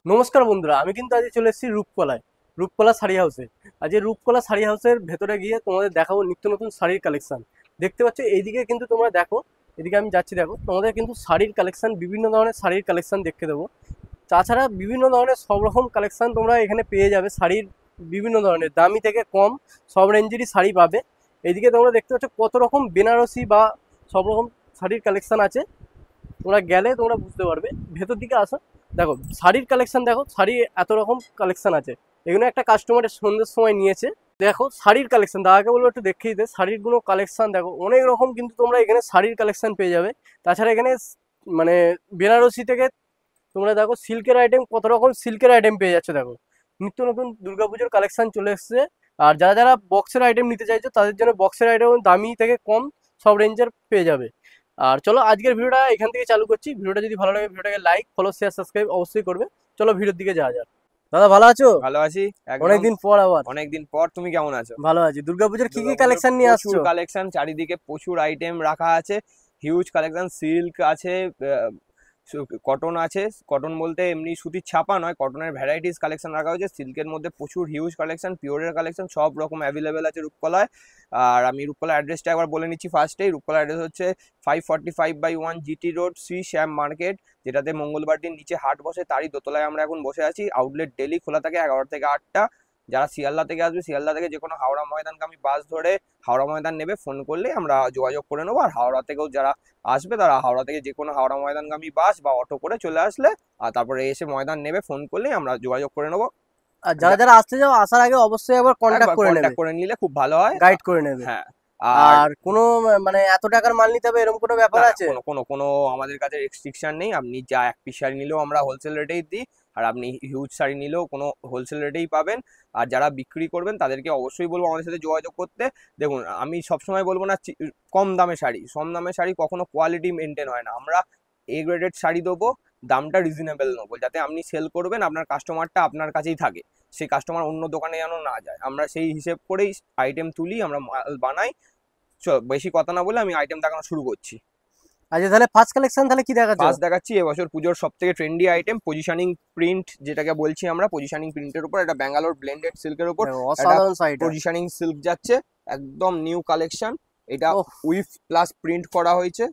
নমস্কার বন্ধুরা, আমি কিন্তু আজ চলে এসেছি রূপকলায়, রূপকলা শাড়ি হাউসে। আজ এই রূপকলা শাড়ি হাউসের ভেতরে গিয়ে তোমাদের দেখাবো নিত্য নতুন শাড়ির কালেকশন। দেখতে পাচ্ছ এইদিকে কিন্তু তোমরা দেখো, এদিকে আমি যাচ্ছি, দেখো তোমাদের কিন্তু শাড়ির কালেকশন, বিভিন্ন ধরনের শাড়ির কালেকশন দেখতে দেবো। তাছাড়া বিভিন্ন ধরনের সব রকম কালেকশন তোমরা এখানে পেয়ে যাবে। শাড়ির বিভিন্ন ধরনের দামি থেকে কম সব রেঞ্জেরই শাড়ি পাবে। এইদিকে তোমরা দেখতে পাচ্ছ কত রকম বেনারসি বা সব রকম শাড়ির কালেকশন আছে। তোমরা গেলে তোমরা বুঝতে পারবে। ভেতর দিকে আসো, দেখো শাড়ির কালেকশন, দেখো শাড়ি এত রকম কালেকশন আছে। এগুলো একটা কাস্টমারের সন্ধ্যের সময় নিয়েছে। দেখো শাড়ির কালেকশন, দাদাকে বলবো একটু দেখিয়ে দিতে। শাড়িরগুলো কালেকশন দেখো, অনেক রকম কিন্তু তোমরা এখানে শাড়ির কালেকশন পেয়ে যাবে। তাছাড়া এখানে মানে বেনারসি থেকে তোমরা দেখো সিল্কের আইটেম, কত রকম সিল্কের আইটেম পেয়ে যাচ্ছে। দেখো নিত্য নতুন দুর্গাপুজোর কালেকশন চলে এসছে। আর যারা যারা বক্সের আইটেম নিতে চাইছো তাদের জন্য বক্সের আইটেম দামি থেকে কম সব রেঞ্জের পেয়ে যাবে। আর চলো আজকের ভিডিওটা এখান থেকে চালু করছি। ভিডিওটা যদি ভালো লাগে ভিডিওটাকে লাইক, ফলো, শেয়ার, সাবস্ক্রাইব অবশ্যই করবে। চলো ভিডিওর দিকে যাওয়া যাক। দাদা ভালো আছো? ভালো আছি একদম। অনেকদিন পর আবার। অনেকদিন পর। তুমি কেমন আছো? ভালো আছি। দুর্গাপুজোর কি কি দুর্গাপুজোর কালেকশন নিয়ে প্রচুর আসছো? কালেকশন, চারিদিকে প্রচুর আইটেম রাখা আছে। হিউজ কালেকশন, সিল্ক আছে, কটন আছে। কটন বলতে এমনি সুতির ছাপা নয়, কটনের ভ্যারাইটিস কালেকশন রাখা হয়েছে। সিল্কের মধ্যে প্রচুর হিউজ কালেকশন, পিওরের কালেকশন সব রকম অ্যাভেলেবেল আছে রূপকলায়। আর আমি রূপকলা অ্যাড্রেসটা একবার বলে নিচ্ছি ফার্স্টেই। রূপকলা অ্যাড্রেস হচ্ছে 545/1 GT রোড, শ্রী শ্যাম মার্কেট, যেটাতে মঙ্গলবার দিন নিচে হাট বসে, তারই দোতলায় আমরা এখন বসে আছি। আউটলেট ডেলি খোলা থাকে 11 থেকে 8টা। যারা শিয়ালদা থেকে আসবে, শিয়ালদা থেকে যে কোনো হাওড়া ময়দানগামী বাস ধরে হাওড়া ময়দান নেবে, ফোন করলে আমরা যোগাযোগ করে নেবো। আর হাওড়া থেকেও যারা আসবে তারা হাওড়া থেকে যে কোনো হাওড়া ময়দানগামী বাস বা অটো করে চলে আসলে, আর তারপরে এসে ময়দান নেবে, ফোন করলেই আমরা যোগাযোগ করে নেবো। আর যারা যারা আসতে যাও, আসার আগে অবশ্যই একবার কন্ট্যাক্ট একবার করে নেবে, কন্ট্যাক্ট করে নিলে খুব ভালো হয়। গাইড করে নেবে। হ্যাঁ। আর আর কোনো মানে এত টাকার মাল নিতে হবে এরকম কোনো ব্যাপার না না, আছে? কোনো কোনো কোনো আমাদের কাছে রেস্ট্রিকশন নেই। আপনি যা এক পিস শাড়ি নিলেও আমরা হোলসেল রেটেই দিই, আর আপনি হিউজ শাড়ি নিলেও কোনো হোলসেল রেটেই পাবেন। আর যারা বিক্রি করবেন তাদেরকে অবশ্যই বলবো আমাদের সাথে যোগাযোগ করতে। দেখুন, আমি সবসময় বলবো না কম দামের শাড়ি কখনো কোয়ালিটি মেনটেন হয় না। আমরা এ গ্রেডেড শাড়ি দেবো, দামটা রিজনেবল নেবো, যাতে আপনি সেল করবেন, আপনার কাস্টমারটা আপনার কাছেই থাকে, সেই কাস্টমার অন্য দোকানে যেন না যায়। আমরা সেই হিসেব করেই আইটেম তুলি, আমরা মাল বানাই। বেশি কথা না বলে আমি আইটেম দেখানো শুরু করছি। আচ্ছা, তাহলে ফার্স্ট কালেকশন তাহলে কি দেখাচ্ছ? ফার্স্ট দেখাচ্ছি এবছর পুজোর সব থেকে ট্রেন্ডি আইটেম, পজিশনিং প্রিন্ট, যেটাকে বলছি আমরা পজিশনিং প্রিন্টের উপর, এটা ব্যাঙ্গালোর ব্লেন্ডেড সিল্কের উপর দেখো একটা অসাধারণ শাড়িটা। পজিশনিং সিল্ক যাচ্ছে, একদম নিউ কালেকশন। এটা ওহ, উইফ প্লাস প্রিন্ট করা হয়েছে,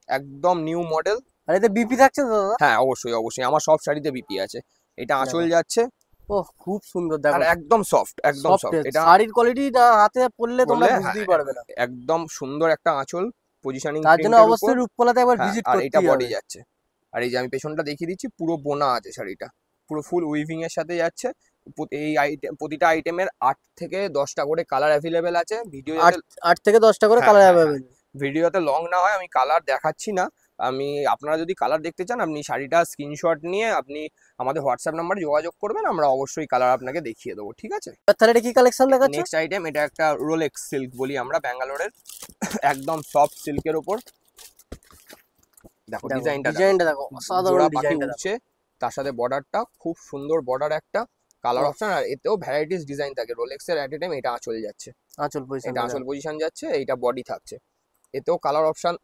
একদম নিউ মডেল। আর এতে বিপি থাকছে তো দাদা? হ্যাঁ, অবশ্যই অবশ্যই, আমার সব শাড়িতে বিপি আছে। এটা আঁচল দেখো, যাচ্ছে, ওহ খুব সুন্দর। আর দেখো একদম সফট, একদম সফট, সফট। এটা শাড়ির কোয়ালিটি না হাতে পরলে তোমরা বললে হ্যাঁ, বুঝতেই পারবে না। একদম সুন্দর একটা আঁচল পজিশনিং তার জন্য প্রিন্টের উপর। অবশ্যই রূপকলাতে একবার হ্যাঁ, ভিজিট আর এটা করতেই বডি হবে। যাচ্ছে। আর এই যে আমি পেছনটা দেখিয়ে দিচ্ছি, পুরো বোনা আছে শাড়িটা, পুরো ফুল উইভিং এর সাথে যাচ্ছে। এই আইটেম, প্রতিটা আইটেমের 8 থেকে 10টা করে কালার অ্যাভেলেবেল আছে। ভিডিও আট যাতে, আট থেকে 10টা করে হ্যাঁ কালার হ্যাঁ হ্যাঁ, অ্যাভেলেবেল। ভিডিও যাতে লং না হয় আমি কালার দেখাচ্ছি না। আমি, আপনারা যদি কালার দেখতে চান, আপনি শাড়িটা স্ক্রিনশট নিয়ে আপনি আমাদের হোয়াটসঅ্যাপ নাম্বারে যোগাযোগ করবেন, আমরা অবশ্যই কালার আপনাকে দেখিয়ে দেবো, ঠিক আছে? তাহলে এটা কি কালেকশন দেখাচ্ছ? নেক্সট আইটেম, এটা একটা রোলেক্স সিল্ক বলি আমরা ব্যাঙ্গালোরের, একদম সফট সিল্কের ওপর। দেখো দেখো ডিজাইনটা, দেখো ডিজাইনটা দেখো, অসাধারণ জোড়া পাখি ডিজাইনটা দেখো। উঠছে, তার সাথে বর্ডারটা খুব সুন্দর বর্ডার, একটা কালার ওহ, অপশন, আর এতেও ভ্যারাইটিস ডিজাইন থাকে। রোলেক্সের অ্যাট এ টাইম এটা আঁচল যাচ্ছে, আঁচল এটা পজিশনটা আঁচল দেখো। পজিশন যাচ্ছে, এইটা বডি থাকছে। এতেও কালার অপশন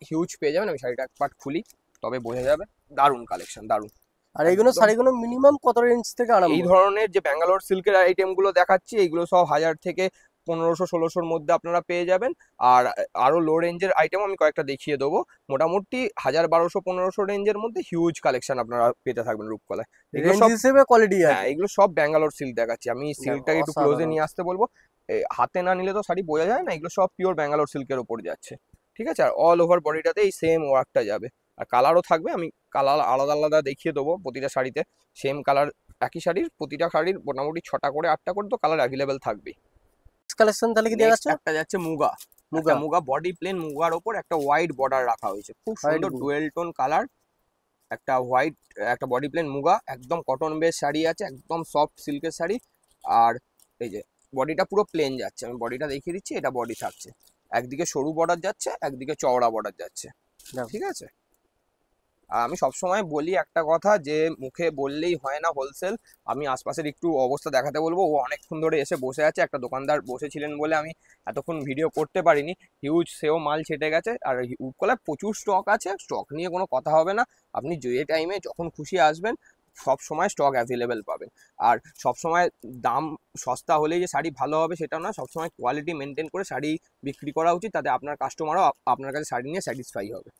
হিউজ পেয়ে যাবেন। আমি শাড়িটা এক পার্ট খুলি, তবে বোঝা যাবে। দারুণ কালেকশন, দারুণ। আর এইগুলো একদম শাড়িগুলো মিনিমাম কত রেঞ্জ থেকে আরম্ভ? এই ধরনের যে ব্যাঙ্গালোর সিল্কের আইটেম গুলো দেখাচ্ছি, এইগুলো সব 1000 থেকে 1500-1600-র মধ্যে আপনারা পেয়ে যাবেন। আর আরো লো রেঞ্জের আইটেম আমি কয়েকটা দেখিয়ে দেবো। মোটামুটি 1000, 1200, 1500 রেঞ্জের মধ্যে হিউজ কালেকশন আপনারা পেতে থাকবেন রূপকলায়। এগুলো রেঞ্জ সব, হিসেবে কোয়ালিটি হ্যাঁ আছে। এগুলো সব ব্যাঙ্গালোর সিল্ক দেখাচ্ছি। আমি দেখো সিল্কটাকে একটু ক্লোজে অসাধারণ। নিয়ে আসতে বলবো। হাতে না নিলে তো শাড়ি বোঝা যায় না, এগুলো সব পিওর ব্যাঙ্গালোর সিল্কের ওপর যাচ্ছে, ঠিক আছে? আর অল ওভার বডিটাতে এই সেম ওয়ার্কটা যাবে। আর কালারও থাকবে, আমি কালার আলাদা আলাদা দেখিয়ে দেবো প্রতিটা শাড়িতে। সেম কালার, একই শাড়ির প্রতিটা শাড়ির মোটামুটি 6টা করে 8টা করে তো কালার অ্যাভেলেবেল থাকবেই। কালেকশন তাহলে কি নেক্সট দেখাচ্ছ? একটা যাচ্ছে মুগা। একটা মুগা, মুগা বডি প্লেন, মুগার ওপর একটা হোয়াইট বর্ডার রাখা হয়েছে, খুব হোয়াইট সুন্দর বুক। Dual tone colour. একটা হোয়াইট, একটা বডি প্লেন মুগা, একদম কটন বেস শাড়ি আছে, একদম সফট সিল্কের শাড়ি। আর এই যে বডিটা পুরো প্লেন যাচ্ছে, আমি বডিটা দেখিয়ে দিচ্ছি। এটা বডি থাকছে, একদিকে সরু বর্ডার যাচ্ছে, একদিকে চওড়া বর্ডার যাচ্ছে, দেখো ঠিক আছে? আর আমি সবসময় বলি একটা কথা, যে মুখে বললেই হয় না হোলসেল। আমি আশপাশের একটু অবস্থা দেখাতে বলবো। ও অনেকক্ষণ ধরে এসে বসে আছে, একটা দোকানদার বসেছিলেন বলে আমি এতক্ষণ ভিডিও করতে পারিনি। হিউজ সেও মাল ছেটে গেছে, আর উপকলায় প্রচুর স্টক আছে, স্টক নিয়ে কোনো কথা হবে না। আপনি যে টাইমে যখন খুশি আসবেন, সব সময় স্টক অ্যাভেলেবেল পাবেন। আর সব সময় দাম সস্তা হলেই যে শাড়ি ভালো হবে সেটা না, সবসময় কোয়ালিটি মেনটেন করে শাড়ি বিক্রি করা উচিত, তাতে আপনার কাস্টমারও আপনার কাছে শাড়ি নিয়ে স্যাটিসফাই হবে।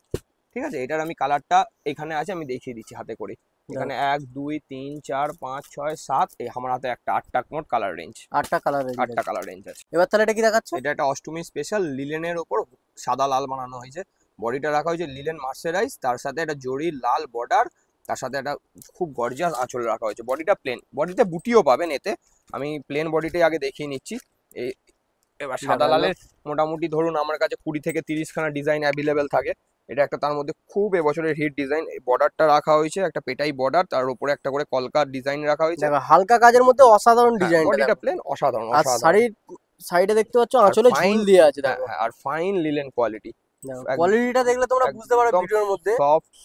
ঠিক আছে, এটার আমি কালারটা এখানে আছে, আমি দেখিয়ে দিচ্ছি হাতে করে। এখানে 1 2 3 4 5 6 7, এই আমার হাতে একটা 8টা মোট কালার রেঞ্জ, 8টা কালার 8টা কালার রেঞ্জ আছে। এবার তাহলে এটা কি দেখাচ্ছ? এটা একটা অষ্টমী স্পেশাল লিলেনের ওপর সাদা লাল বানানো হয়েছে। বডিটা রাখা হয়েছে লিলেন মার্সেরাইজ, তার সাথে একটা জরি লাল বর্ডার, তার সাথে একটা খুব গর্জিয়াস আঁচল রাখা হয়েছে। বডিটা প্লেন, বডিতে বুটিও পাবেন এতে। আমি প্লেন বডিটাই আগে দেখিয়ে নিচ্ছি। এবার সাদা লালের মোটামুটি ধরুন আমার কাছে 20 থেকে 30 খানা ডিজাইন অ্যাভেলেবেল থাকে। এটা একটা তার মধ্যে খুব এবছরের হিট ডিজাইন। বর্ডারটা রাখা হয়েছে একটা পেটাই বর্ডার, তার উপরে একটা করে কলকার ডিজাইন রাখা হয়েছে। দেখো হালকা কাজের মধ্যে অসাধারণ ডিজাইন, বডিটা প্লেন, অসাধারণ আর অসাধারণ। শাড়ির সাইডে দেখতে পাচ্ছ আঁচলে ঝুল দিয়ে আছে, দেখো। আর ফাইন লিলেন কোয়ালিটি, কোয়ালিটিটা দেখলে তোমরা বুঝতে পারো ভিডিওর মধ্যে।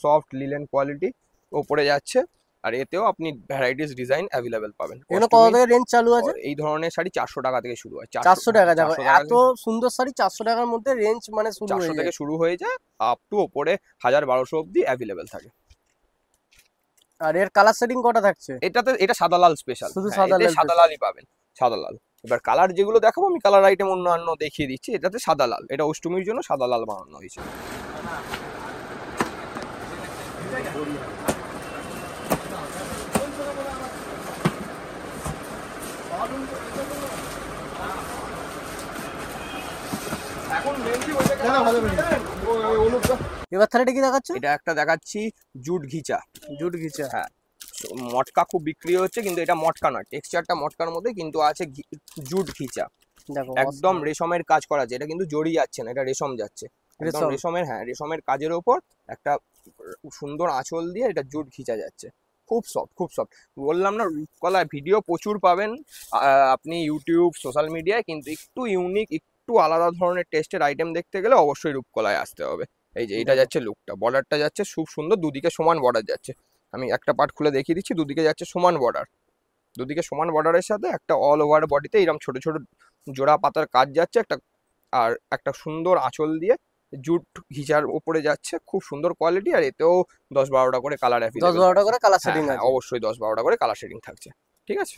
সফট লিলেন কোয়ালিটি উপরে যাচ্ছে, আর এতেও আপনি ভ্যারাইটিস ডিজাইন অ্যাভেলেবেল পাবেন। এগুলো কত থেকে রেঞ্জ চালু আছে? এই ধরনের শাড়ি 400 টাকা থেকে শুরু হয়। 400 টাকা, দেখো এত সুন্দর শাড়ি 400 টাকার মধ্যে রেঞ্জ মানে শুরু হয়ে 400 যায়। থেকে শুরু হয়ে যায় আপ টু উপরে 1000-1200 অবধি অ্যাভেলেবেল থাকে। আর এর কালার সেটিং কটা থাকছে? এটা সাদা লাল স্পেশাল, শুধু সাদা লাল, সাদা লালই পাবেন, সাদা লাল। এবার কালার যেগুলো দেখাবো আমি কালার আইটেম অন্যান্য দেখিয়ে দিচ্ছি। এটাতে সাদা লাল, এটা অষ্টমীর জন্য সাদা লাল বানানো হয়েছে। এবার তাহলে এটা কি দেখাচ্ছ? এটা একটা দেখাচ্ছি জুট ঘিচা। জুট ঘিচা, হ্যাঁ, মটকা খুব বিক্রি হচ্ছে, কিন্তু এটা মটকা না, টেক্সচারটা মটকার মধ্যে কিন্তু আছে জুট ঘিচা। দেখো একদম রেশমের কাজ করা আছে, এটা কিন্তু জড়ি যাচ্ছে না, এটা রেশম যাচ্ছে একদম রেশমের। হ্যাঁ, রেশমের কাজের ওপর একটা সুন্দর আঁচল দিয়ে এটা জুট ঘিচা যাচ্ছে, খুব সফট, খুব সফট। বললাম না, রূপকলা ভিডিও প্রচুর পাবেন আপনি ইউটিউব সোশ্যাল মিডিয়ায়, কিন্তু একটু ইউনিক, একটু আলাদা ধরনের টেস্টের আইটেম দেখতে গেলে অবশ্যই রূপকলায় আসতে হবে। এই যে এটা যাচ্ছে লুকটা, বর্ডারটা যাচ্ছে খুব সুন্দর, দুদিকে সমান বর্ডার যাচ্ছে। আমি একটা পার্ট খুলে দেখিয়ে দিচ্ছি, দুদিকে যাচ্ছে সমান বর্ডার, দুদিকে সমান বর্ডারের সাথে একটা অল ওভার বডিতে এরকম ছোট ছোট জোড়া পাতার কাজ যাচ্ছে একটা, আর একটা সুন্দর আঁচল দিয়ে জুট ঘিচার উপরে যাচ্ছে, খুব সুন্দর কোয়ালিটি। আর এতেও 10-12টা করে কালার অ্যাভেলেবল, 10-12টা করে কালার সেটিং আছে, অবশ্যই 10-12টা করে কালার সেটিং থাকছে। ঠিক আছে,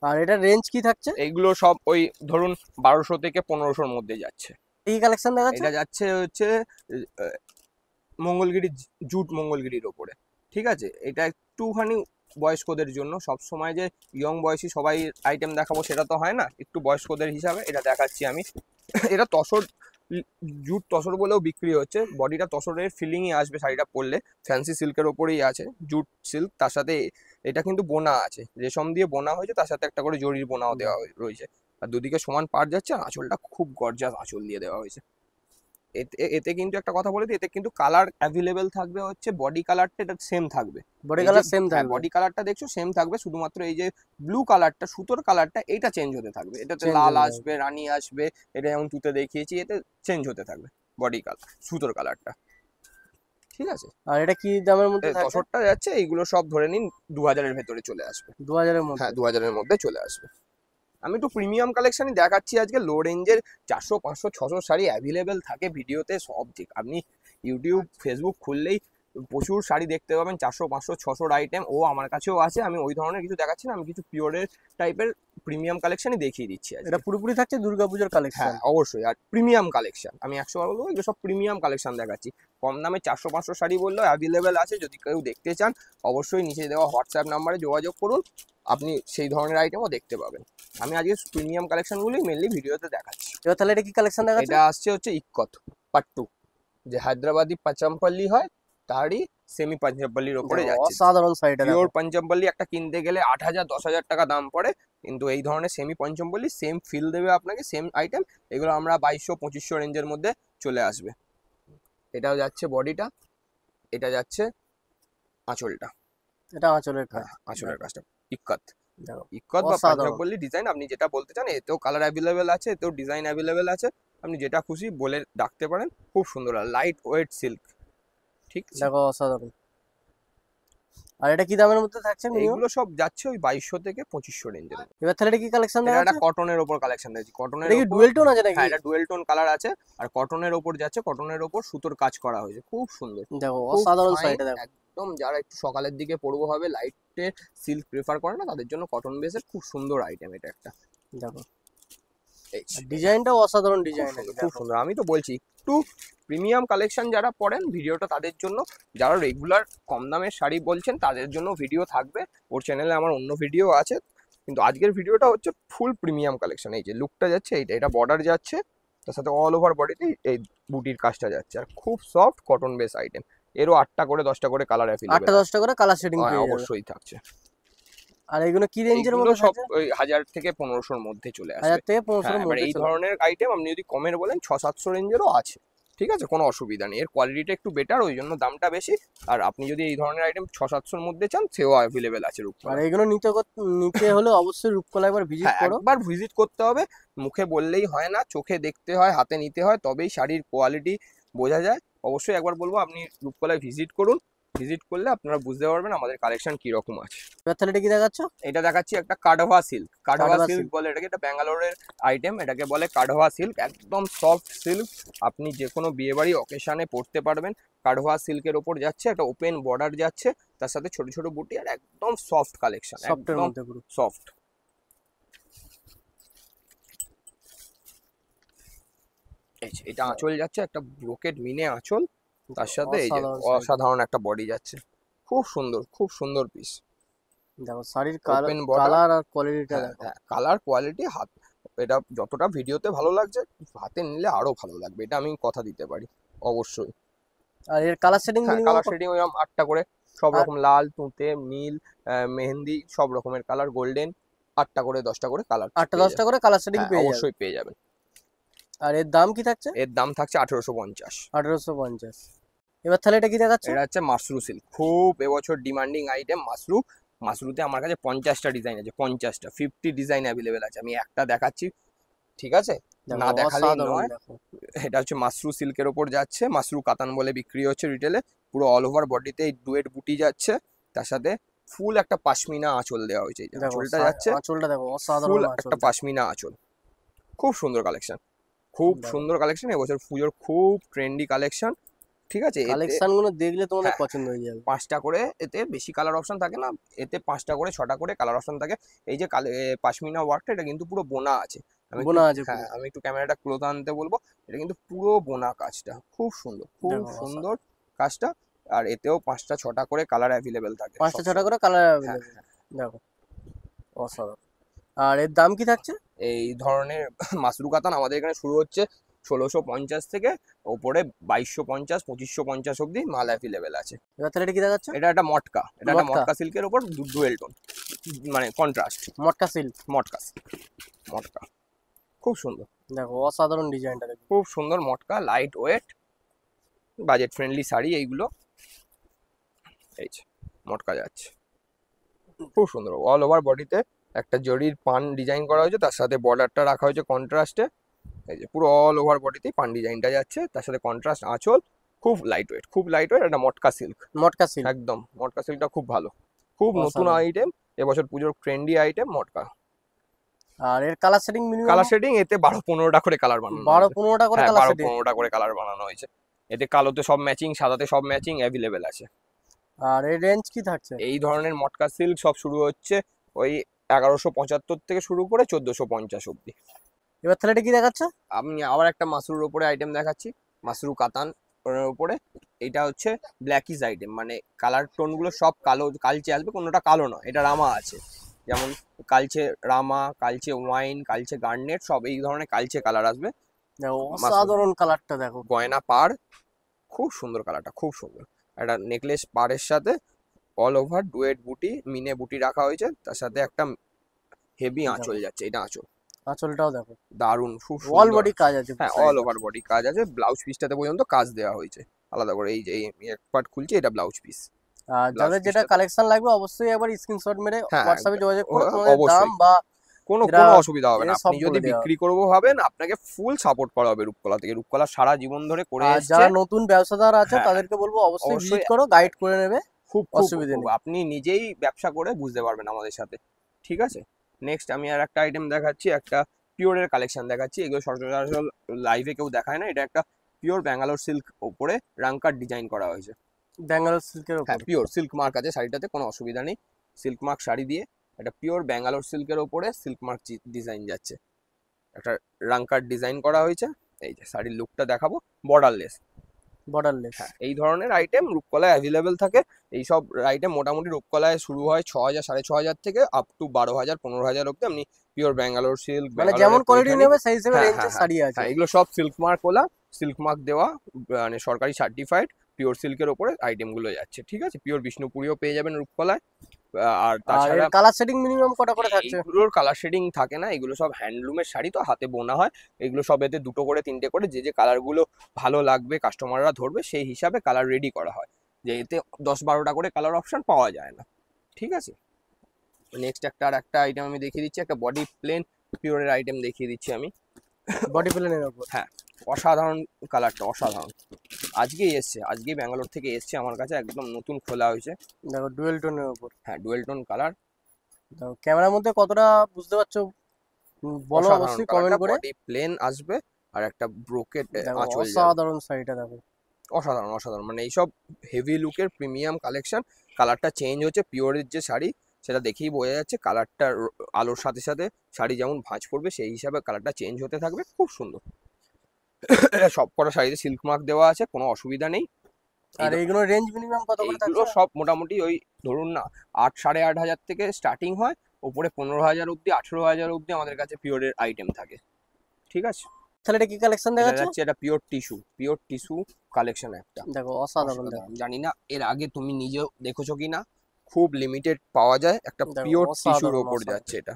আর এটা রেঞ্জ কি থাকছে? এইগুলো সব ওই ধরুন 1200 থেকে 1500-র মধ্যে যাচ্ছে। এই কালেকশন দেখাচ্ছে? এটা যাচ্ছে হচ্ছে মঙ্গলগিরি, জুট মঙ্গলগিরির ওপরে। ঠিক আছে, এটা একটুখানি বয়স্কদের জন্য, সব সময় যে ইয়ং বয়সী সবাই আইটেম দেখাবো সেটা তো হয় না, একটু বয়স্কদের হিসাবে এটা দেখাচ্ছি আমি। এটা তসর, জুট তসর বলেও বিক্রি হচ্ছে, বডিটা তসরের ফিলিংই আসবে শাড়িটা পরলে, ফ্যান্সি সিল্কের ওপরেই আছে, জুট সিল্ক, তার সাথে এটা কিন্তু বোনা আছে, রেশম দিয়ে বোনা হয়েছে, তার সাথে একটা করে জরির বোনাও দেওয়া রয়েছে, আর দুদিকে সমান পাড় যাচ্ছে, আর আঁচলটা খুব গর্জাস আঁচল দিয়ে দেওয়া হয়েছে। এতে কিন্তু একটা কথা বলে দিই, এতে কিন্তু কালার অ্যাভেলেবেল থাকবে, হচ্ছে বডি কালারটা এটা সেম থাকবে, বডি কালার সেম থাকবে, বডি কালারটা দেখছো সেম থাকবে, শুধুমাত্র এই যে ব্লু কালারটা, সুতোর কালারটা, এটা চেঞ্জ হতে থাকবে। এটাতে লাল আসবে, রানী আসবে, এটা যেমন তুতে দেখিয়েছি, এতে চেঞ্জ হতে থাকবে বডি কালার, সুতোর কালারটা। ঠিক আছে, আর এটা কি দামের মধ্যে থাকবে? তসরটা যাচ্ছে, এইগুলো সব ধরে নিন 2000-এর ভেতরে চলে আসবে। 2000-এর মধ্যে? হ্যাঁ, 2000-এর মধ্যে চলে আসবে। আমি একটু প্রিমিয়াম কালেকশনই দেখাচ্ছি আজকে, লো রেঞ্জের 400 500 600 শাড়ি অ্যাভেলেবেল থাকে ভিডিওতে সব। ঠিক আপনি ইউটিউব ফেসবুক খুললেই প্রচুর শাড়ি দেখতে পাবেন, 400 500 600 আইটেম, ও আমার কাছেও আছে। আমি ওই ধরনের কিছু দেখাচ্ছি না, আমি কিছু পিওরের টাইপের প্রিমিয়াম কালেকশনই দেখিয়ে দিচ্ছি আজকে। এটা পুরোপুরি থাকছে দুর্গাপূজার কালেকশন। হ্যাঁ অবশ্যই, আর প্রিমিয়াম কালেকশন আমি 100 বার বলবো, এগুলো সব প্রিমিয়াম কালেকশন দেখাচ্ছি। কম দামে 400 500 শাড়ি বললেও অ্যাভেলেবেল আছে, যদি কেউ দেখতে চান অবশ্যই নিচে দেওয়া হোয়াটসঅ্যাপ নাম্বারে যোগাযোগ করুন, আপনি সেই ধরনের আইটেমও দেখতে পাবেন। আমি আজকে প্রিমিয়াম কালেকশনগুলোই মেনলি ভিডিওতে দেখাচ্ছি। এবার তাহলে এটা কি কালেকশন দেখাচ্ছে? এটা আসছে হচ্ছে ইক্কত পাট্টু, যে হায়দ্রাবাদি পাঞ্জাবপল্লি হয়, তারই সেমি পাঞ্জাবপল্লির ওপরে যাচ্ছে। অসাধারণ শাড়িটা, পিওর পাঞ্জাবপল্লি একটা কিনতে গেলে 8000-10,000 টাকা দাম পড়ে, কিন্তু এই ধরনের সেমি পাঞ্জাবপল্লি সেম ফিল দেবে আপনাকে, সেম আইটেম। এগুলো আমরা 2200-2500 রেঞ্জের মধ্যে চলে আসবে। এটাও যাচ্ছে বডিটা, এটা যাচ্ছে আঁচলটা, এটা আঁচলের কাজ, আঁচলের কাজটা ইক্কত, দেখো ইক্কত বা অসাধারণ। পাঞ্জাবপল্লি ডিজাইন, আপনি যেটা বলতে চান। এতেও কালার অ্যাভেলেবেল আছে, এতেও ডিজাইন অ্যাভেলেবেল আছে, আপনি যেটা খুশি বলে ডাকতে পারেন। খুব সুন্দর, লাইট ওয়েট সিল্ক। ঠিক আছে, দেখো অসাধারণ। আর এটা কি দামের মধ্যে থাকছে? এইগুলো সব যাচ্ছে ওই 2200 থেকে 2500 রেঞ্জের। এবার তাহলে এটা কি কালেকশন এটা দেখাচ্ছে? একটা কটনের ওপর কালেকশন দিয়েছি, কটনের এটা কি ওপর। ডুয়েল টোন আছে নাকি? হ্যাঁ, এটা ডুয়েল টোন কালার আছে, আর কটনের ওপর যাচ্ছে, কটনের ওপর সুতোর কাজ করা হয়েছে, খুব সুন্দর, দেখো খুব অসাধারণ fine, শাড়িটা, দেখো একদম যারা একটু সকালের দিকে পরবো হবে, লাইটে সিল্ক প্রেফার করে না, তাদের জন্য কটন বেসের খুব সুন্দর আইটেম এটা একটা। দেখো এই ডিজাইনটাও অসাধারণ খুব ডিজাইন সুন্দর, আছে খুব দেখো। সুন্দর। আমি তো বলছি একটু প্রিমিয়াম কালেকশন যারা পড়েন ভিডিওটা তাদের জন্য, যারা রেগুলার কম দামের শাড়ি বলছেন তাদের জন্য ভিডিও থাকবে। ওর চ্যানেলে আমার অন্য ভিডিও আছে, কিন্তু আজকের ভিডিওটা হচ্ছে ফুল প্রিমিয়াম কালেকশন। এই যে লুকটা যাচ্ছে, এটা বর্ডার যাচ্ছে, তার সাথে অল ওভার বডিতে এই বুটির কাজটা যাচ্ছে, আর খুব সফট কটন বেস আইটেম। এরও 8টা করে 10টা করে কালার অ্যাভেলেবেল, 8টা 10টা করে কালার শেডিং পেয়ে যাবে। অবশ্যই থাকছে। আর এগুলো কি রেঞ্জের এইগুলো মধ্যে সব থাকছে? ওই 1000 থেকে 1500-র মধ্যে চলে 1000 আসবে। থেকে হ্যাঁ, 1500 এর এবার মধ্যে এই চলে আসবে। ধরনের আইটেম আপনি যদি কমের বলেন 600-700 রেঞ্জেরও আছে, ঠিক আছে, কোনো অসুবিধা নেই। এর কোয়ালিটিটা একটু বেটার, ওই জন্য দামটা বেশি। আর আপনি যদি এই ধরনের আইটেম 600-700-র মধ্যে চান, সেও অ্যাভেলেবেল আছে আর রূপকলা। এগুলো নিতে হলে অবশ্যই রূপকলা একবার ভিজিট হ্যাঁ, করো। একবার ভিজিট করতে হবে, মুখে বললেই হয় না, চোখে দেখতে হয়, হাতে নিতে হয়, তবেই শাড়ির কোয়ালিটি বোঝা যায়। অবশ্যই একবার বলবো আপনি রূপকলায় ভিজিট করুন, ভিজিট করলে আপনারা বুঝতে পারবেন আমাদের কালেকশন কিরকম আছে। এবার তাহলে এটা কি দেখাচ্ছ? এটা দেখাচ্ছি একটা kadhua silk. Kadhua kadhua silk silk। বলে এটাকে, এটা ব্যাঙ্গালোরের আইটেম, এটাকে বলে কাঢোয়া সিল্ক। একদম সফট সিল্ক, আপনি যে কোনো বিয়ে বাড়ি অকেশনে পরতে পারবেন। কাঢোয়া সিল্কের ওপর যাচ্ছে, একটা ওপেন বর্ডার যাচ্ছে, তার সাথে ছোট ছোট বুটি, আর একদম সফট কালেকশন, সফটের একদম মধ্যে পুরো। সফট। এটা আঁচল যাচ্ছে, একটা ব্রোকেট মিনে আঁচল, তার সাথে এই যে অসাধারণ শাড়ি। অসাধারণ একটা বডি যাচ্ছে, খুব সুন্দর, খুব সুন্দর পিস। দেখো শাড়ির ওপেন বর্ডার, কালার আর কোয়ালিটিটা হ্যাঁ দেখো। হ্যাঁ, কালার কোয়ালিটি, হাত, এটা যতটা ভিডিওতে ভালো লাগছে হাতে নিলে আরো ভালো লাগবে, এটা আমি কথা দিতে পারি অবশ্যই। আর এর কালার শেডিং হ্যাঁ, মিনিমাম কালার শেডিং ওইরকম 8টা করে, সব আর রকম লাল, তুঁতে, নীল, মেহেন্দি, সব রকমের কালার, গোল্ডেন, 8টা করে 10টা করে কালার 8টা পেয়ে 10টা যাবেন। করে কালার শেডিং হ্যাঁ, পেয়ে যাবে। অবশ্যই পেয়ে যাবেন। আর এর দাম কি থাকছে? এর দাম থাকছে 1850। 1850। এবার তাহলে এটা কি দেখাচ্ছ? এটা হচ্ছে মাশরু সিল্ক, খুব এবছর ডিমান্ডিং আইটেম মাশরু। মাশরুতে আমার কাছে 50টা ডিজাইন আছে, 50টা 50 ডিজাইন অ্যাভেলেবেল আছে, আমি একটা দেখাচ্ছি, ঠিক আছে, দেখো না দেখালেই অসাধারণ নয়। দেখো। এটা হচ্ছে মাশরু সিল্কের ওপর যাচ্ছে, মাশরু কাতান বলে বিক্রি হচ্ছে রিটেলে। পুরো অল ওভার বডিতে এই ডুয়েট বুটি যাচ্ছে, তার সাথে ফুল একটা পাশমিনা আঁচল দেওয়া হয়েছে, এই যে দেখো আঁচলটা যাচ্ছে, আঁচলটা দেখো ফুল অসাধারণ আঁচল। একটা পাশমিনা আঁচল, খুব সুন্দর কালেকশন, খুব দেখো সুন্দর কালেকশন। এবছর পুজোর খুব ট্রেন্ডি কালেকশন, ঠিক আছে। এতে কালেকশন গুলো দেখলে তোমাদের হ্যাঁ, পছন্দ হয়ে যাবে। 5টা করে, এতে বেশি কালার অপশন থাকে না, এতে 5টা করে 6টা করে কালার অপশন থাকে। এই যে পাশমিনা ওয়ার্কটা, এটা কিন্তু পুরো বোনা আছে। বোনা আছে হ্যাঁ, পুরো। আমি একটু ক্যামেরাটা ক্লোজ আনতে বলবো, এটা কিন্তু পুরো বোনা কাজটা, খুব সুন্দর, খুব দেখো সুন্দর কাজটা। আর এতেও 5টা 6টা করে কালার অ্যাভেলেবেল থাকে 5টা 6টা সবসময়। করে কালার হ্যাঁ, অ্যাভেলেবেল। দেখো অসাধারণ। আর এর দাম কি থাকছে? এই ধরনের মাশরু কাতান আমাদের এখানে শুরু হচ্ছে 1650 থেকে, ওপরে 2250 2550 অব্দি মাল অ্যাভেলেবেল আছে। এবার তাহলে এটা কি দেখাচ্ছ? এটা একটা মটকা, এটা একটা মটকা। মটকা সিল্কের ওপর ডুয়েল টোন, মানে কন্ট্রাস্ট, মটকা সিল্ক। মটকা সিল্ক, মটকা, খুব সুন্দর, দেখো অসাধারণ ডিজাইনটা দেখো। খুব সুন্দর matka, light weight, budget friendly sari এইগুলো। এই যে মটকা যাচ্ছে, খুব সুন্দর, অল ওভার বডিতে একটা জরির পান ডিজাইন করা হয়েছে, তার সাথে বর্ডারটা রাখা হয়েছে কন্ট্রাস্টে। এই যে পুরো অল ওভার বডিতে পান ডিজাইনটা যাচ্ছে, তার সাথে কন্ট্রাস্ট আঁচল, খুব লাইট ওয়েট, খুব লাইট ওয়েট, একটা মটকা সিল্ক, মটকা সিল্ক একদম মটকা সিল্কটা খুব ভালো, খুব নতুন অসাধারণ। আইটেম, এবছর পুজোর ট্রেন্ডি আইটেম মটকা। আর এর colour shading minimum colour shading এতে 12-15টা করে কালার বানানো 12-15টা করে হ্যাঁ, কালার শেডিং। 12-15টা করে কালার বানানো হয়েছে। এতে কালোতে সব ম্যাচিং, সাদাতে সব ম্যাচিং অ্যাভেলেবেল আছে। আর এর রেঞ্জ কি থাকছে? এই ধরনের মটকা সিল্ক সব শুরু হচ্ছে ওই 1175 থেকে শুরু করে 1450 অব্দি। এবার তাহলে এটা কি দেখাচ্ছ? আমি আবার একটা মাশরুর ওপরে আইটেম দেখাচ্ছি, মাশরু কাতান ওর উপরে। এটা হচ্ছে ব্ল্যাকিস আইটেম, মানে কালার টোন গুলো সব কালো, কালচে আসবে, কোনোটা কালো নয়, এটা রামা আছে, যেমন কালচে রামা, কালচে ওয়াইন, কালচে গার্নেট, সব এই ধরনের কালচে কালার আসবে। দেখো অসাধারণ কালারটা দেখো। গয়না পাড়, খুব সুন্দর কালারটা, খুব সুন্দর। একটা নেকলেস পাড়ের সাথে অল ওভার ডুয়েট বুটি, মিনে বুটি রাখা হয়েছে, তার সাথে একটা হেভি আঁচল যাচ্ছে, এটা আঁচল, আঁচলটাও দেখো দারুণ, খুব অল সুন্দর। বডি কাজ আছে হ্যাঁ, অল ওভার বডি কাজ আছে, ব্লাউজ পিসটাতে পর্যন্ত কাজ দেওয়া হয়েছে আলাদা করে। এই যে এক পার্ট খুলছে, এটা ব্লাউজ পিস। আর ব্লাউজ যাদের যেটা পিসটাতে কালেকশন লাগবে অবশ্যই একবার স্ক্রিনশট মেরে হ্যাঁ, হোয়াটসঅ্যাপে যোগাযোগ করো, তোমাদের দাম অবশ্যই, বা কোনো এরা কোনো অসুবিধা হবে না। এরা সব আপনি যদি বলে দেওয়া বিক্রি করবো ভাবেন, আপনাকে ফুল সাপোর্ট করা হবে রূপকলা থেকে। রূপকলা সারা জীবন ধরে করে আর এসছে। যারা নতুন ব্যবসাদার আছে হ্যাঁ, তাদেরকে বলবো অবশ্যই অবশ্যই। ভিজিট করো, গাইড করে নেবে, খুব খুব অসুবিধে খুব, নেই। আপনি নিজেই ব্যবসা করে বুঝতে পারবেন আমাদের সাথে, ঠিক আছে। নেক্সট আমি আর একটা আইটেম দেখাচ্ছি, একটা পিওরের কালেকশন দেখাচ্ছি। এগুলো সচরাচর লাইভে কেউ দেখায় না। এটা একটা পিওর ব্যাঙ্গালোর সিল্ক উপরে রাঙ্কার ডিজাইন করা হয়েছে, ব্যাঙ্গালোর সিল্কের ওপর। হ্যাঁ পিওর সিল্ক মার্ক আছে শাড়িটাতে, কোনো অসুবিধা নেই। সিল্ক মার্ক শাড়ি দিয়ে একটা পিওর ব্যাঙ্গালোর সিল্কের ওপরে সিল্ক মার্ক ডিজাইন যাচ্ছে, একটা রাঙ্কার ডিজাইন করা হয়েছে। এই যে শাড়ির লুকটা দেখাবো, বর্ডারলেস। বর্ডারলেস। হ্যাঁ এই ধরনের আইটেম রূপকলায় অ্যাভেলেবেল থাকে। এইসব আইটেম মোটামুটি রূপকলায় শুরু হয় 6,000 6,500 থেকে আপ টু 12,000 15,000 অব্দি। আপনি পিওর ব্যাঙ্গালোর সিল্ক, মানে যেমন কোয়ালিটি নেবে সেই হিসেবে রেঞ্জের শাড়ি আছে। হ্যাঁ এগুলো সব silk mark OLA, silk mark দেওয়া, মানে সরকারি সার্টিফাইড পিওর সিল্কের ওপরে আইটেম গুলো যাচ্ছে। ঠিক আছে, পিওর বিষ্ণুপুরিও পেয়ে যাবেন রূপকলায়। আর আর তাছাড়া কালার সেটিং মিনিমাম কটা করে থাকছে? এগুলোর কালার শেডিং থাকে না, এগুলো সব হ্যান্ডলুমের শাড়ি তো, হাতে বোনা হয়। এগুলো সব এতে 2টো করে 3টে করে, যে যে কালার গুলো ভালো লাগবে কাস্টমাররা ধরবে সেই হিসাবে কালার রেডি করা হয়, যে এতে 10-12টা করে কালার অপশন পাওয়া যায় না। ঠিক আছে, নেক্সট একটা আইটেম আমি দেখিয়ে দিচ্ছি, একটা বডি প্লেন পিওরের আইটেম দেখিয়ে দিচ্ছি আমি। বডি প্লেনের উপর। হ্যাঁ অসাধারণ কালারটা, অসাধারণ। আজকেই ব্যাঙ্গালোর থেকে এসছে আমার কাছে, একদম নতুন খোলা হয়েছে। দেখো ডুয়েল টোনের উপর। হ্যাঁ ডুয়েল টোন কালার। দেখো ক্যামেরার মধ্যে কতটা বুঝতে পারছো বলো অবশ্যই কমেন্ট করে। বডি প্লেন আসবে আর একটা ব্রোকেট দেখো আঁচল যাবে। অসাধারণ শাড়িটা দেখো, অসাধারণ অসাধারণ, মানে এইসব হেভি লুকের প্রিমিয়াম কালেকশন। কালারটা চেঞ্জ হচ্ছে, পিওরের যে শাড়ি সেটা দেখেই বোঝা যাচ্ছে। কালারটা আলোর সাথে সাথে শাড়ি যেমন ভাঁজ পড়বে সেই হিসাবে কালারটা চেঞ্জ হতে থাকবে, খুব সুন্দর। সব কটা শাড়িতে সিল্ক মার্ক দেওয়া আছে, কোনো অসুবিধা নেই। আর এইগুলো রেঞ্জ মিনিমাম কত করে এইগুলো থাকছে? সব মোটামুটি ওই ধরুন না 8-8,500 থেকে স্টার্টিং হয়, উপরে 15,000 অব্দি 18,000 অব্দি আমাদের কাছে পিওরের আইটেম থাকে। ঠিক আছে, তাহলে এটা কি কালেকশন দেখা দেখাচ্ছে? যাচ্ছে এটা পিওর টিস্যু কালেকশন একটা। দেখো অসাধারণ দেখো। অসাধারণ। জানি না এর আগে তুমি নিজেও দেখেছো কিনা, খুব লিমিটেড পাওয়া যায়, একটা দেখো, পিওর টিস্যুর অসাধারণ, ওপর অসাধারণ। যাচ্ছে এটা,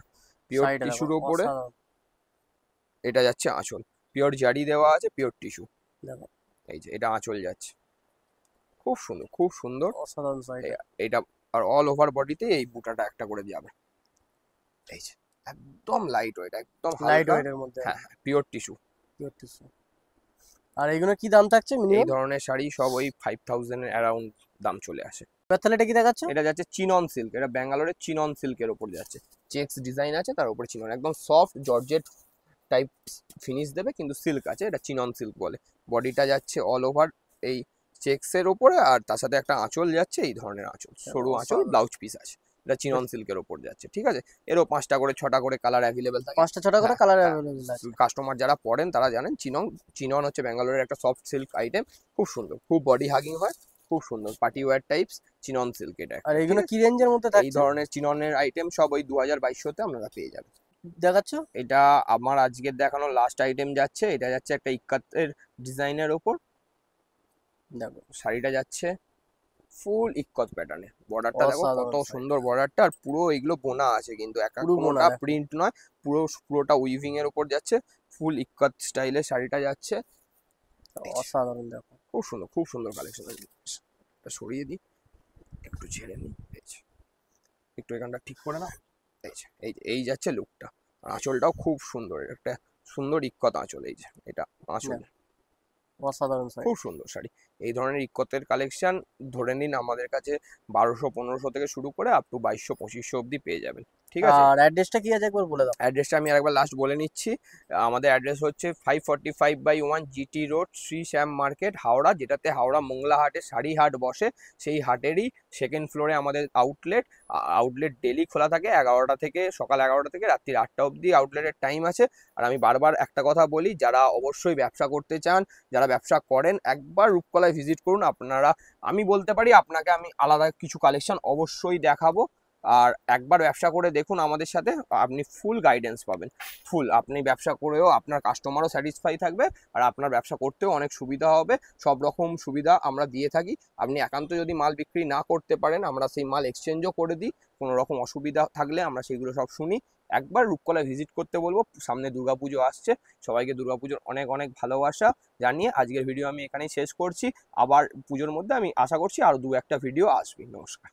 পিওর শাড়িটা দেখো টিস্যুর ওপরে অসাধারণ। এটা যাচ্ছে আঁচল, পিওর জারি দেওয়া আছে, পিওর টিস্যু। দেখো এই যে এটা আঁচল যাচ্ছে, খুব সুন্দর খুব সুন্দর। অসাধারণ শাড়িটা। এটা আর অল ওভার বডিতে এই বুটাটা একটা করে যাবে। এই যে একদম লাইট ওয়েট, একদম লাইট হালকা। ওয়েটের মধ্যে। হ্যাঁ পিওর টিস্যু। Pure tissue. আর এইগুলো কি দাম থাকছে এই মিনিমাম? ধরনের শাড়ি সব ওই 5,000 এর অ্যারাউন্ড দাম চলে আসে। তাহলে এটা কি দেখাচ্ছে? এটা যাচ্ছে চিনন সিল্ক, এটা ব্যাঙ্গালোরের চিনন সিল্কের ওপর যাচ্ছে। চেক্স ডিজাইন আছে, তার উপরে চিনন, একদম সফট জর্জেট টাইপ ফিনিশ দেবে, কিন্তু সিল্ক আছে, এটা চিনন সিল্ক বলে। বডিটা যাচ্ছে অল ওভার এই চেক্সের ওপরে, আর তার সাথে একটা আঁচল যাচ্ছে, এই ধরনের আঁচল, সরু আঁচল, ব্লাউজ পিস আছে। এটা চিনন সিল্কের ওপর যাচ্ছে। ঠিক আছে, এরও 5টা করে 6টা করে কালার অ্যাভেলেবেল থাকে। 5টা 6টা করে কালার অ্যাভেলেবল আছে। কাস্টমার যারা পড়েন তারা জানেন চিনন হচ্ছে ব্যাঙ্গালোরের একটা সফট সিল্ক আইটেম, খুব সুন্দর, খুব বডি হাগিং হয়, খুব সুন্দর party wear types chinon silk এটা। আর এইগুলো কি রেঞ্জের মধ্যে এই থাকছে ধরনের চিননের আইটেম সব ওই 2,200-তে আপনারা পেয়ে যাবেন। দেখাচ্ছ? এটা আমার আজকের দেখানো লাস্ট আইটেম যাচ্ছে, এটা যাচ্ছে একটা ইক্কাতের ডিজাইনের ওপর। দেখো শাড়িটা যাচ্ছে ফুল ইক্কত প্যাটার্নে, বর্ডারটা দেখো অসাধারণ কত শাড়ি। সুন্দর বর্ডারটা, আর পুরো এগুলো বোনা আছে, কিন্তু পুরো বোনা কোনোটা দেখো। প্রিন্ট নয়, পুরোটা উইভিং এর উপর যাচ্ছে, ফুল ইক্কত স্টাইলে শাড়িটা যাচ্ছে। অসাধারণ দেখো। খুব সুন্দর কালেকশন। সরিয়ে দিই, একটু ছেড়ে নিই, একটু এখানটা ঠিক করে নাও। এই যাচ্ছে লুকটা, আঁচলটাও খুব সুন্দর, একটা সুন্দর ইক্কত আঁচল। এই যে এটা আঁচল, অসাধারণ শাড়ি। খুব সুন্দর শাড়ি। এই ধরনের ইক্কতের কালেকশন ধরে নিন আমাদের কাছে 1,200-1,500 থেকে শুরু করে আপ টু 2,200-2,500 অব্দি পেয়ে যাবেন। ঠিক আছে, আর অ্যাড্রেসটা কি আছে একবার বলে দাও। অ্যাড্রেসটা আমি আরেকবার লাস্ট বলে নিচ্ছি। আমাদের অ্যাড্রেস হচ্ছে 545/1 GT রোড, শ্রী শ্যাম মার্কেট, হাওড়া, যেটাতে হাওড়া মোংলা হাটে শাড়ি হাট বসে, সেই হাটেরই সেকেন্ড ফ্লোরে আমাদের আউটলেট ডেলি খোলা থাকে, সকাল 11টা থেকে রাত্রি 8টা অবধি আউটলেটের টাইম আছে। আর আমি বারবার একটা কথা বলি, যারা অবশ্যই ব্যবসা করতে চান, যারা ব্যবসা করেন, একবার রূপকলায় ভিজিট করুন। আমি বলতে পারি আপনাকে আমি আলাদা কিছু কালেকশন অবশ্যই দেখাবো। আর একবার ব্যবসা করে দেখুন আমাদের সাথে, আপনি ফুল গাইডেন্স পাবেন। আপনি ব্যবসা করেও আপনার কাস্টমারও স্যাটিসফাই থাকবে, আর আপনার ব্যবসা করতেও অনেক সুবিধা হবে। সব রকম সুবিধা আমরা দিয়ে থাকি। আপনি একান্ত যদি মাল বিক্রি না করতে পারেন, আমরা সেই মাল এক্সচেঞ্জও করে দিই। কোনো রকম অসুবিধা থাকলে আমরা সেগুলো সব শুনি। একবার রূপকলা ভিজিট করতে বলবো। সামনে দুর্গাপুজো আসছে, সবাইকে দুর্গাপুজোর অনেক অনেক ভালোবাসা জানিয়ে আজকের ভিডিও আমি এখানেই শেষ করছি। আবার পুজোর মধ্যে আমি আশা করছি আরো 2-1টা ভিডিও আসবে। নমস্কার।